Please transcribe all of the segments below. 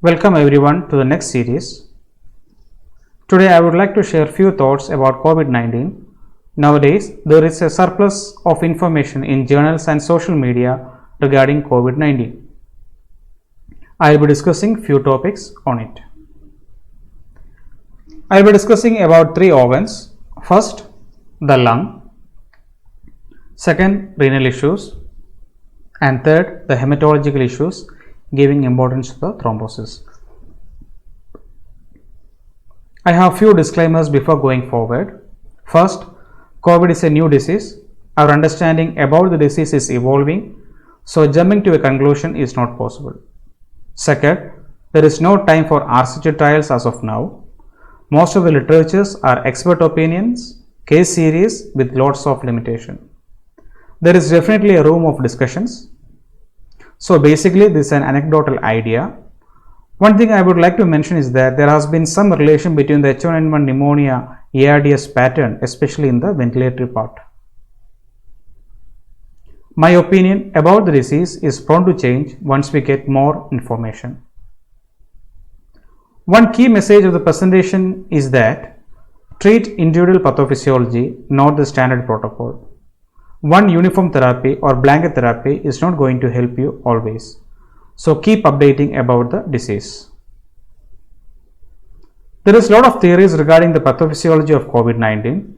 Welcome everyone to the next series. Today I would like to share few thoughts about COVID-19. Nowadays there is a surplus of information in journals and social media regarding COVID-19. I will be discussing few topics on it. I will be discussing about three organs. First, the lung. Second, renal issues. And third, the hematological issues, giving importance to the thrombosis. I have few disclaimers before going forward. First, COVID is a new disease. Our understanding about the disease is evolving, so jumping to a conclusion is not possible. Second, there is no time for RCT trials as of now. Most of the literatures are expert opinions, case series with lots of limitation. There is definitely a room of discussions. So basically this is an anecdotal idea. One thing I would like to mention is that there has been some relation between the H1N1 pneumonia ARDS pattern, especially in the ventilatory part. My opinion about the disease is prone to change once we get more information. One key message of the presentation is that treat individual pathophysiology, not the standard protocol. One uniform therapy or blanket therapy is not going to help you always. So keep updating about the disease. There is a lot of theories regarding the pathophysiology of COVID-19.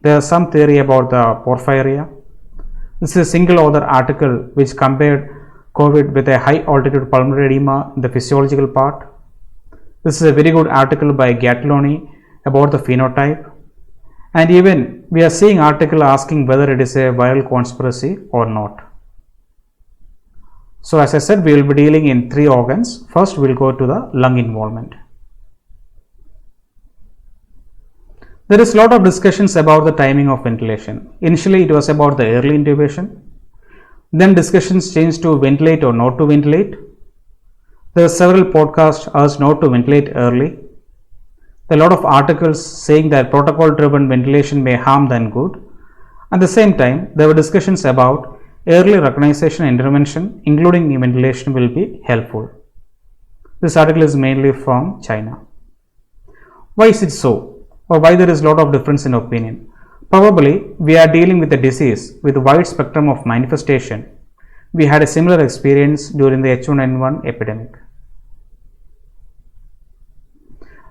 There is some theory about the porphyria. This is a single author article which compared COVID with a high altitude pulmonary edema in the physiological part. This is a very good article by Gatteloni about the phenotype. And even we are seeing article asking whether it is a viral conspiracy or not. So as I said, we will be dealing in three organs. First we will go to the lung involvement. There is a lot of discussions about the timing of ventilation. Initially it was about the early intubation. Then discussions changed to ventilate or not to ventilate. There are several podcasts urged not to ventilate early. There are a lot of articles saying that protocol driven ventilation may harm than good. At the same time, there were discussions about early recognition and intervention, including ventilation, will be helpful. This article is mainly from China. Why is it so? Or why there is a lot of difference in opinion? Probably we are dealing with a disease with a wide spectrum of manifestation. We had a similar experience during the H1N1 epidemic.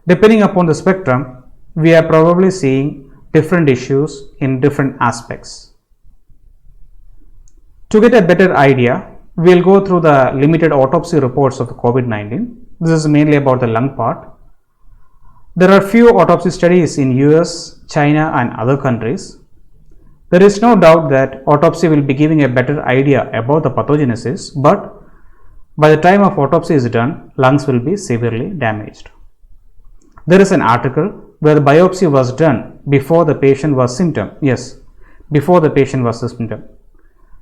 Depending upon the spectrum, we are probably seeing different issues in different aspects. To get a better idea, we will go through the limited autopsy reports of COVID-19. This is mainly about the lung part. There are few autopsy studies in US, China and other countries. There is no doubt that autopsy will be giving a better idea about the pathogenesis, but by the time of autopsy is done, lungs will be severely damaged. There is an article where the biopsy was done before the patient was symptom. Yes, before the patient was the symptom.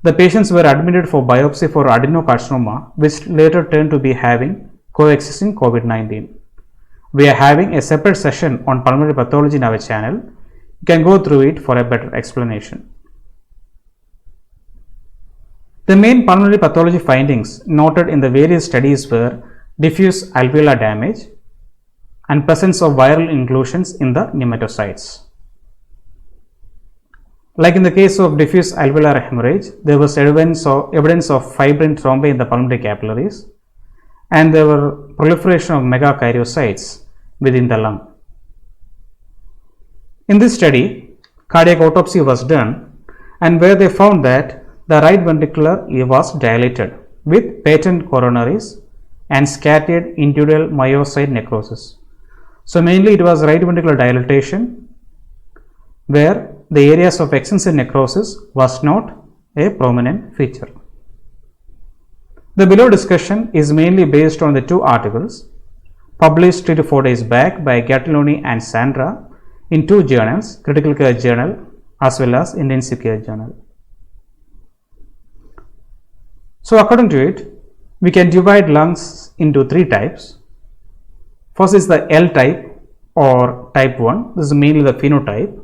The patients were admitted for biopsy for adenocarcinoma, which later turned to be having coexisting COVID-19. We are having a separate session on pulmonary pathology in our channel. You can go through it for a better explanation. The main pulmonary pathology findings noted in the various studies were diffuse alveolar damage and presence of viral inclusions in the pneumatocytes. Like in the case of diffuse alveolar hemorrhage, there was evidence of fibrin thrombi in the pulmonary capillaries, and there were proliferation of megakaryocytes within the lung. In this study, cardiac autopsy was done, and where they found that the right ventricular was dilated with patent coronaries and scattered individual myocyte necrosis. So mainly it was right ventricular dilatation where the areas of extensive necrosis was not a prominent feature. The below discussion is mainly based on the two articles published 3 to 4 days back by Gatteloni and Sandra in two journals, Critical Care Journal as well as Intensive Care Journal. So according to it, we can divide lungs into three types. First is the L type or type 1. This is mainly the phenotype.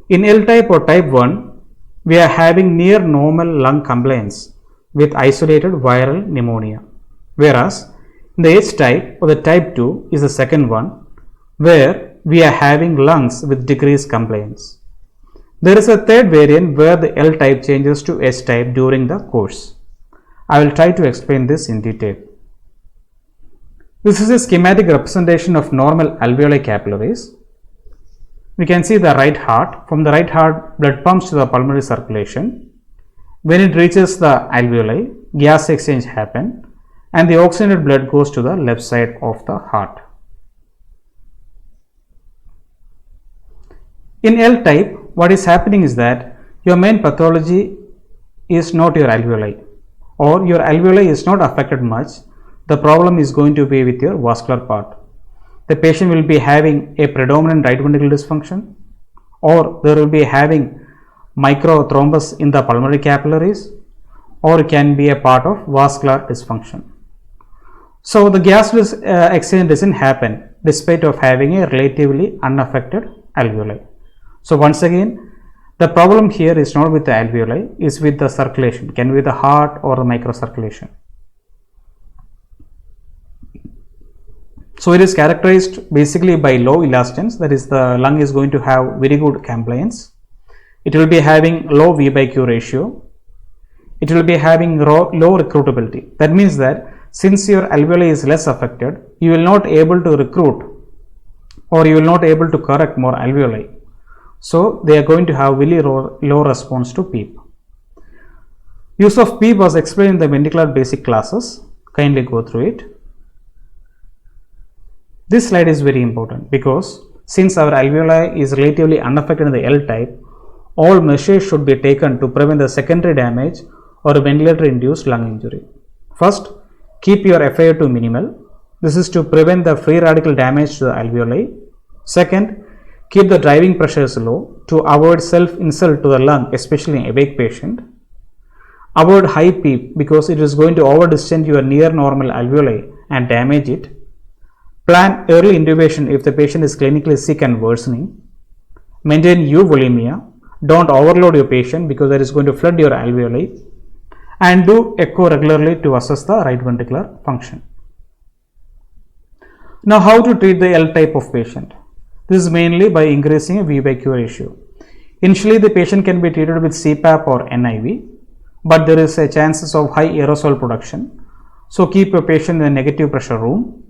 In L type or type 1, we are having near normal lung compliance with isolated viral pneumonia. Whereas The H type or the type 2 is the second one, where we are having lungs with decreased compliance. There is a third variant where the L type changes to H type during the course. I will try to explain this in detail. This is a schematic representation of normal alveoli capillaries. We can see the right heart. From the right heart, blood pumps to the pulmonary circulation. When it reaches the alveoli, gas exchange happens and the oxygenated blood goes to the left side of the heart. In L type, what is happening is that your main pathology is not your alveoli, or your alveoli is not affected much. The problem is going to be with your vascular part. The patient will be having a predominant right ventricular dysfunction, or there will be having microthrombus in the pulmonary capillaries, or it can be a part of vascular dysfunction. So the gas exchange doesn't happen despite of having a relatively unaffected alveoli. So once again, the problem here is not with the alveoli, is with the circulation, can be the heart or the microcirculation. So it is characterized basically by low elastance, that is the lung is going to have very good compliance. It will be having low V by Q ratio. It will be having low recruitability. That means that since your alveoli is less affected, you will not able to recruit or you will not able to correct more alveoli. So they are going to have really low response to PEEP. Use of PEEP was explained in the ventricular basic classes. Kindly go through it. This slide is very important because since our alveoli is relatively unaffected in the L type, all measures should be taken to prevent the secondary damage or ventilator induced lung injury. First, keep your FiO2 minimal. This is to prevent the free radical damage to the alveoli. Second, keep the driving pressures low to avoid self-insult to the lung, especially in awake patient. Avoid high PEEP because it is going to over-distend your near normal alveoli and damage it. Plan early intubation if the patient is clinically sick and worsening. Maintain euvolemia. Don't overload your patient because that is going to flood your alveoli. And do echo regularly to assess the right ventricular function. Now, how to treat the L type of patient? This is mainly by increasing a V by Q ratio. Initially, the patient can be treated with CPAP or NIV, but there is a chances of high aerosol production. So, keep your patient in a negative pressure room.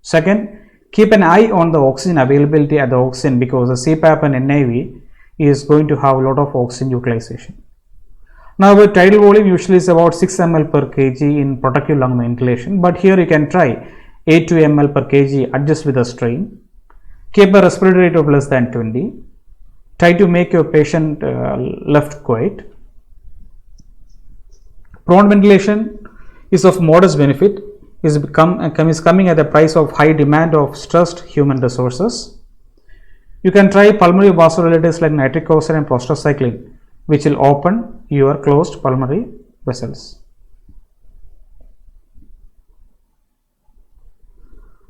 Second, keep an eye on the oxygen availability at the oxygen because the CPAP and NIV is going to have a lot of oxygen utilization. Now, the tidal volume usually is about 6 ml per kg in protective lung ventilation, but here you can try 8 to ml per kg, adjust with the strain. Keep a respiratory rate of less than 20. Try to make your patient left quiet. Prone ventilation is of modest benefit, is coming at the price of high demand of stressed human resources. You can try pulmonary vasodilators like nitric oxide and prostacyclin, which will open your closed pulmonary vessels.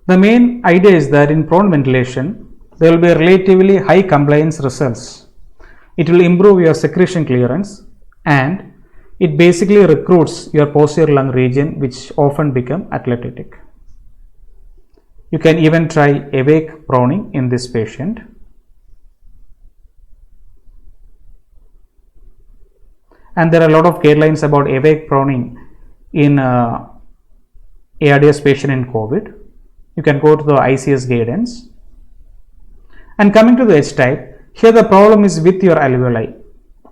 The main idea is that in prone ventilation, there will be relatively high compliance results. It will improve your secretion clearance and it basically recruits your posterior lung region, which often become athletitic. You can even try awake proning in this patient. And there are a lot of guidelines about awake proning in ARDS patient in COVID. You can go to the ICS guidance. And coming to the H type, here the problem is with your alveoli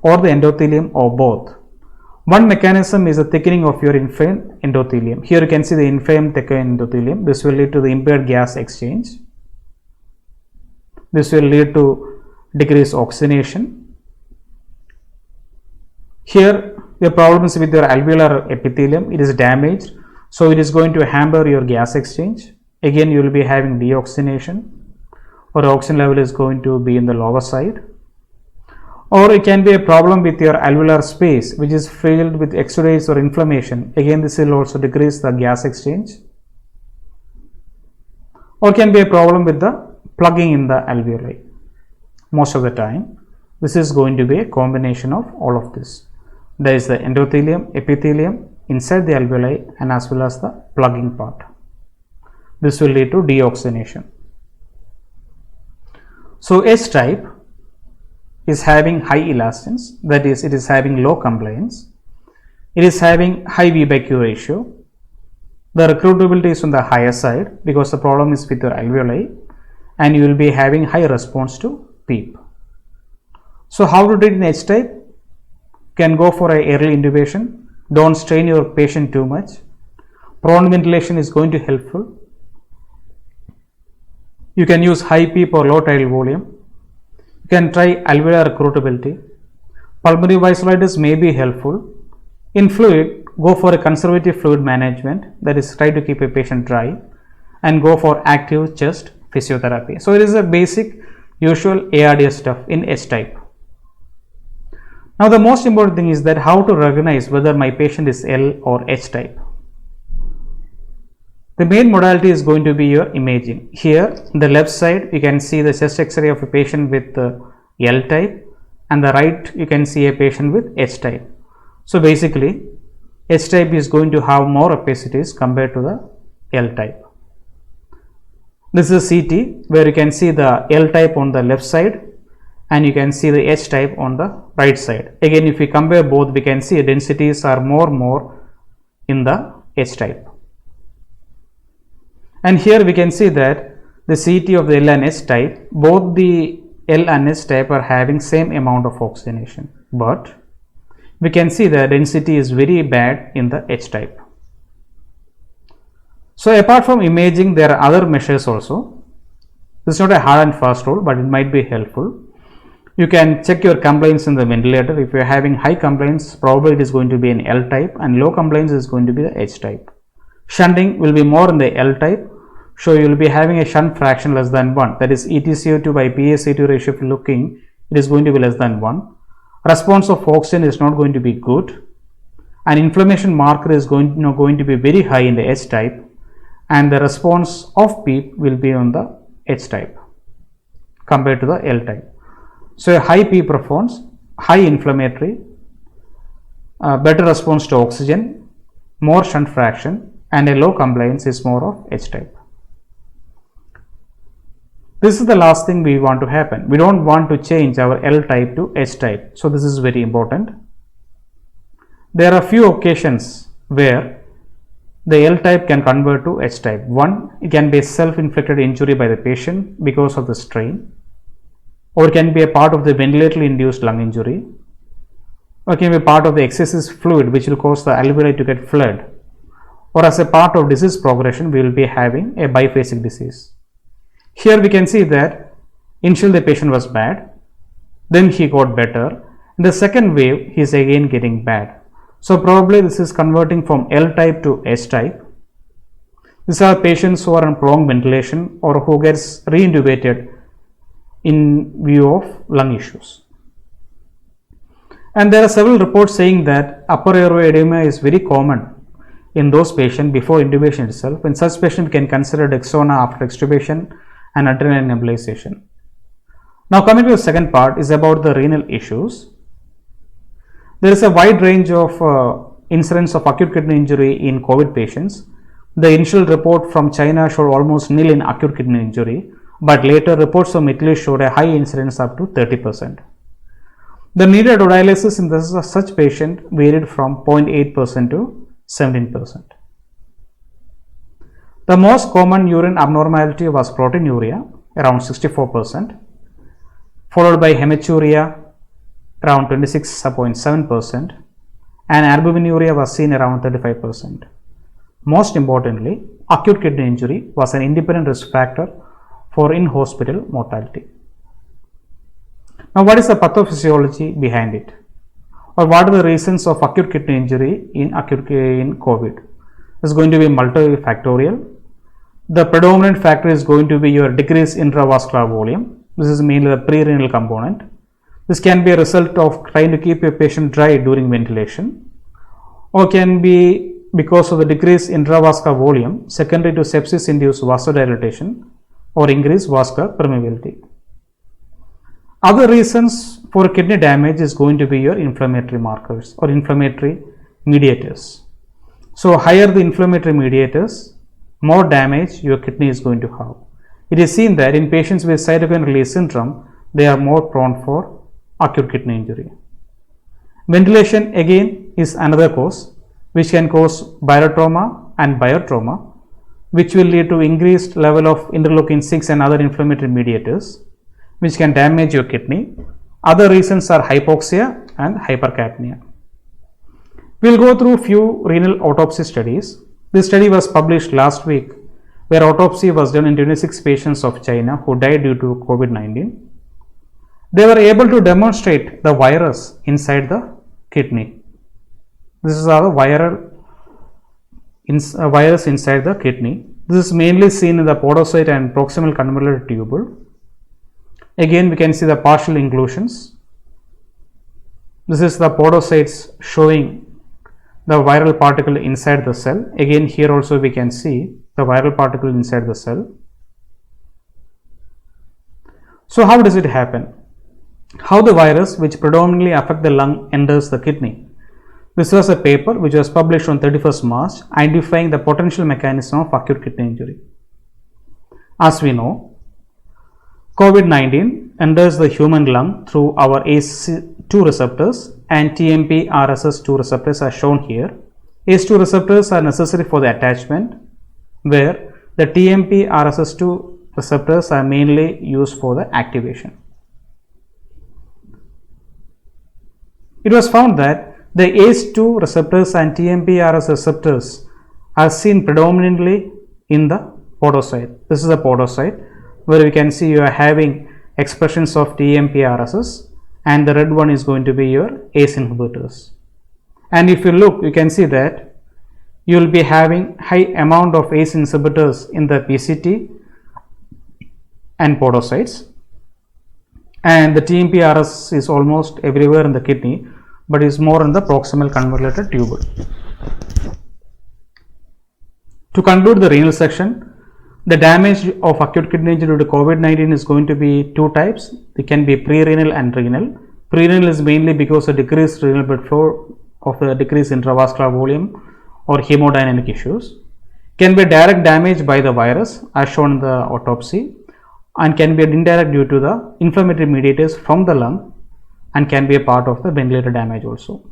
or the endothelium or both. One mechanism is the thickening of your inflamed endothelium. Here you can see the inflamed thickened endothelium. This will lead to the impaired gas exchange. This will lead to decreased oxygenation. Here the problem is with your alveolar epithelium. It is damaged, so it is going to hamper your gas exchange. Again, you will be having deoxygenation, or oxygen level is going to be in the lower side. Or it can be a problem with your alveolar space, which is filled with exudates or inflammation. Again, this will also decrease the gas exchange. Or can be a problem with the plugging in the alveoli. Most of the time, this is going to be a combination of all of this. There is the endothelium, epithelium inside the alveoli, and as well as the plugging part. This will lead to deoxygenation. So H type is having high elastance, that is, it is having low compliance. It is having high V by Q ratio. The recruitability is on the higher side because the problem is with your alveoli, and you will be having high response to PEEP. So how to treat in H type? Can go for a early intubation. Don't strain your patient too much. Prone ventilation is going to be helpful. You can use high PEEP or low tidal volume. You can try alveolar recruitability. Pulmonary vasculitis may be helpful. In fluid, go for a conservative fluid management, that is, try to keep a patient dry, and go for active chest physiotherapy. So it is a basic usual ARDS stuff in H type. Now the most important thing is that how to recognize whether my patient is L or H type. The main modality is going to be your imaging. Here on the left side you can see the chest X-ray of a patient with L type, and the right you can see a patient with H type. So basically H type is going to have more opacities compared to the L type. This is CT where you can see the L type on the left side and you can see the H type on the right side. Again, if we compare both, we can see densities are more in the H type. And here we can see that the CT of the L and H type, both the L and H type are having same amount of oxygenation, but we can see the density is very bad in the H type. So apart from imaging, there are other measures also. This is not a hard and fast rule, but it might be helpful. You can check your compliance in the ventilator. If you are having high compliance, probably it is going to be an L type, and low compliance is going to be the H type. Shunting will be more in the L type, so you will be having a shunt fraction less than 1, that is EtCO2 by PaCO2 ratio. If you are looking, it is going to be less than 1. Response of oxygen is not going to be good, and inflammation marker is going to be very high in the H type, and the response of PEEP will be on the H type compared to the L type. So a high PEEP response, high inflammatory, better response to oxygen, more shunt fraction, and a low compliance is more of H type. This is the last thing we want to happen. We don't want to change our L type to H type. So this is very important. There are few occasions where the L type can convert to H type. One, it can be a self-inflicted injury by the patient because of the strain, or it can be a part of the ventilator induced lung injury, or it can be part of the excessive fluid which will cause the alveoli to get flooded, or as a part of disease progression we will be having a biphasic disease. Here we can see that initially the patient was bad, then he got better. In the second wave he is again getting bad. So probably this is converting from L type to H type. These are patients who are on prolonged ventilation or who gets reintubated in view of lung issues. And there are several reports saying that upper airway edema is very common in those patients before intubation itself. In such patients, we can consider Dexona after extubation and adrenaline embolization. Now coming to the second part is about the renal issues. There is a wide range of incidents of acute kidney injury in COVID patients. The initial report from China showed almost nil in acute kidney injury, but later reports from Italy showed a high incidence up to 30%. The needed dialysis in such patient varied from 0.8% to 17%. The most common urine abnormality was proteinuria, around 64%, followed by hematuria, around 26.7%, and albuminuria was seen around 35%. Most importantly, acute kidney injury was an independent risk factor for in-hospital mortality. Now, what is the pathophysiology behind it? Or what are the reasons of acute kidney injury in COVID? It's going to be multifactorial. The predominant factor is going to be your decreased intravascular volume. This is mainly the pre-renal component. This can be a result of trying to keep a patient dry during ventilation, or can be because of the decreased intravascular volume secondary to sepsis-induced vasodilation or increased vascular permeability. Other reasons for kidney damage is going to be your inflammatory markers or inflammatory mediators. So higher the inflammatory mediators, more damage your kidney is going to have. It is seen that in patients with cytokine release syndrome, they are more prone for acute kidney injury. Ventilation again is another cause which can cause barotrauma and biotrauma, which will lead to increased level of interleukin 6 and other inflammatory mediators, which can damage your kidney. Other reasons are hypoxia and hypercapnia. We will go through few renal autopsy studies. This study was published last week, where autopsy was done in 26 patients of China who died due to COVID-19. They were able to demonstrate the virus inside the kidney. This is our virus inside the kidney. This is mainly seen in the podocyte and proximal convoluted tubule. Again, we can see the partial inclusions. This is the podocytes showing the viral particle inside the cell. Again, here also we can see the viral particle inside the cell. So how does it happen? How the virus, which predominantly affect the lung, enters the kidney? This was a paper which was published on 31st March identifying the potential mechanism of acute kidney injury. As we know, COVID-19 enters the human lung through our ACE2 receptors and TMP-RSS2 receptors are shown here. ACE2 receptors are necessary for the attachment, where the TMP-RSS2 receptors are mainly used for the activation. It was found that the ACE2 receptors and TMP-RSS receptors are seen predominantly in the podocyte. This is a podocyte where we can see you are having expressions of TMP-RSS, and the red one is going to be your ACE inhibitors. And if you look, you can see that you will be having high amount of ACE inhibitors in the PCT and podocytes, and the TMP-RS is almost everywhere in the kidney, but is more in the proximal convoluted tubule. To conclude the renal section, the damage of acute kidney injury due to COVID-19 is going to be two types. It can be pre-renal and renal. Pre-renal is mainly because of decreased renal blood flow, of the decreased intravascular volume or hemodynamic issues. Can be direct damage by the virus as shown in the autopsy, and can be indirect due to the inflammatory mediators from the lung, and can be a part of the ventilator damage also.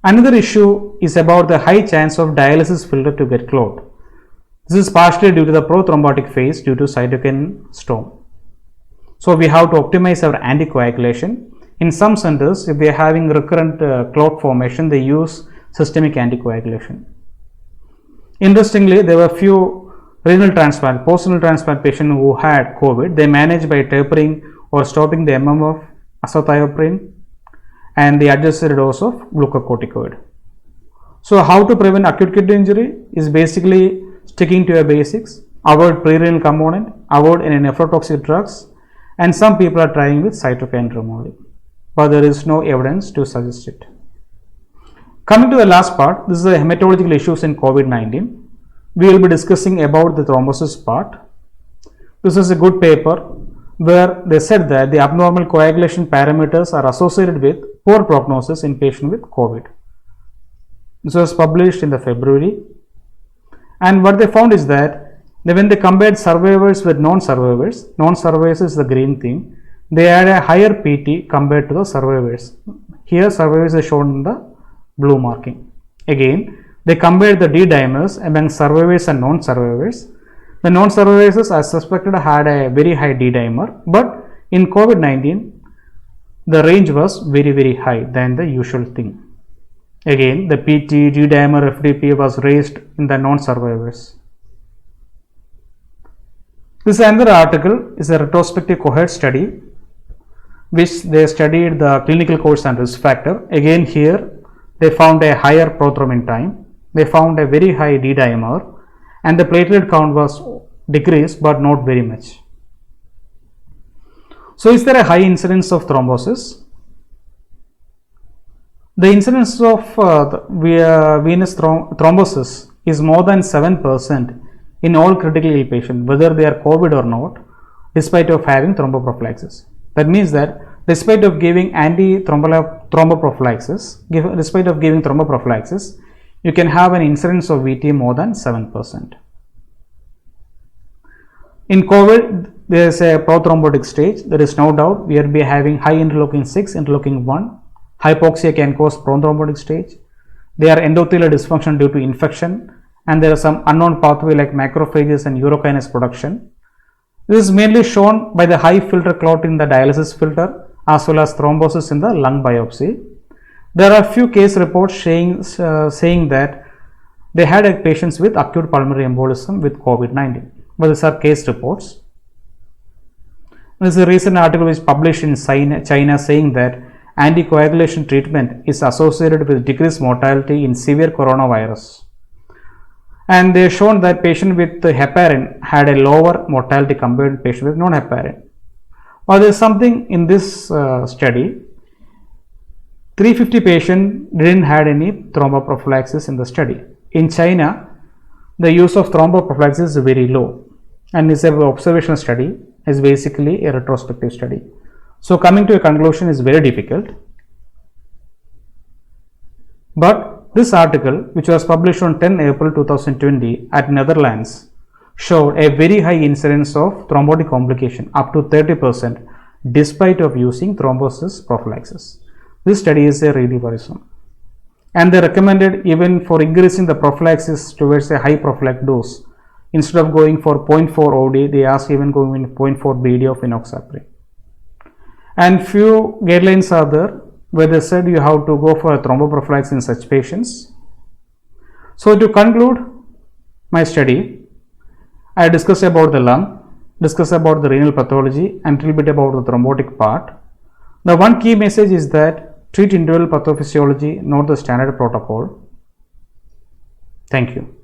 Another issue is about the high chance of dialysis filter to get clogged. This is partially due to the prothrombotic phase due to cytokine storm. So we have to optimize our anticoagulation. In some centers, if they are having recurrent clot formation, they use systemic anticoagulation. Interestingly, there were few renal transplant, post-renal transplant patients who had COVID. They managed by tapering or stopping the of azathioprine and the adjusted dose of glucocorticoid. So how to prevent acute kidney injury is basically sticking to your basics, avoid pre-renal component, avoid any nephrotoxic drugs, and some people are trying with cytokine removal, but there is no evidence to suggest it. Coming to the last part, this is the hematological issues in COVID-19. We will be discussing about the thrombosis part. This is a good paper where they said that the abnormal coagulation parameters are associated with poor prognosis in patients with COVID. This was published in the February, and what they found is that when they compared survivors with non-survivors is the green thing, they had a higher PT compared to the survivors. Here survivors are shown in the blue marking. Again, they compared the D-dimers among survivors and non-survivors. The non-survivors as suspected had a very high D-dimer, but in COVID-19 the range was very high than the usual thing. Again, the PT, D-dimer, FDP was raised in the non-survivors. This another article is a retrospective cohort study which they studied the clinical course and risk factor. Again, here they found a higher prothrombin time, they found a very high D-dimer, and the platelet count was decreased but not very much. So is there a high incidence of thrombosis? The incidence of venous thrombosis is more than 7% in all critically ill patients, whether they are COVID or not, despite of having thromboprophylaxis. That means that despite of giving anti-thromboprophylaxis, you can have an incidence of VT more than 7%. In COVID, there is a prothrombotic stage. There is no doubt we are having high interleukin 6, interleukin 1. Hypoxia can cause prothrombotic stage. They are endothelial dysfunction due to infection, and there are some unknown pathway like macrophages and urokinase production. This is mainly shown by the high filter clot in the dialysis filter as well as thrombosis in the lung biopsy. There are few case reports saying that they had patients with acute pulmonary embolism with COVID-19, but these are case reports. There is a recent article which published in China saying that anticoagulation treatment is associated with decreased mortality in severe coronavirus. And they shown that patient with heparin had a lower mortality compared to patient with non-heparin. But there is something in this study. 350 patients didn't had any thromboprophylaxis in the study. In China, the use of thromboprophylaxis is very low, and it's an observational study. Is basically a retrospective study. So coming to a conclusion is very difficult. But this article, which was published on 10 April 2020 at Netherlands, showed a very high incidence of thrombotic complication up to 30% despite of using thrombosis prophylaxis. This study is really worrisome. And they recommended even for increasing the prophylaxis towards a high prophylactic dose. Instead of going for 0.4 OD, they asked even going in 0.4 BD of enoxaparin. And few guidelines are there where they said you have to go for a thromboprophylaxis in such patients. So to conclude my study, I discussed about the lung, discussed about the renal pathology, and a little bit about the thrombotic part. The one key message is that treat individual pathophysiology, not the standard protocol. Thank you.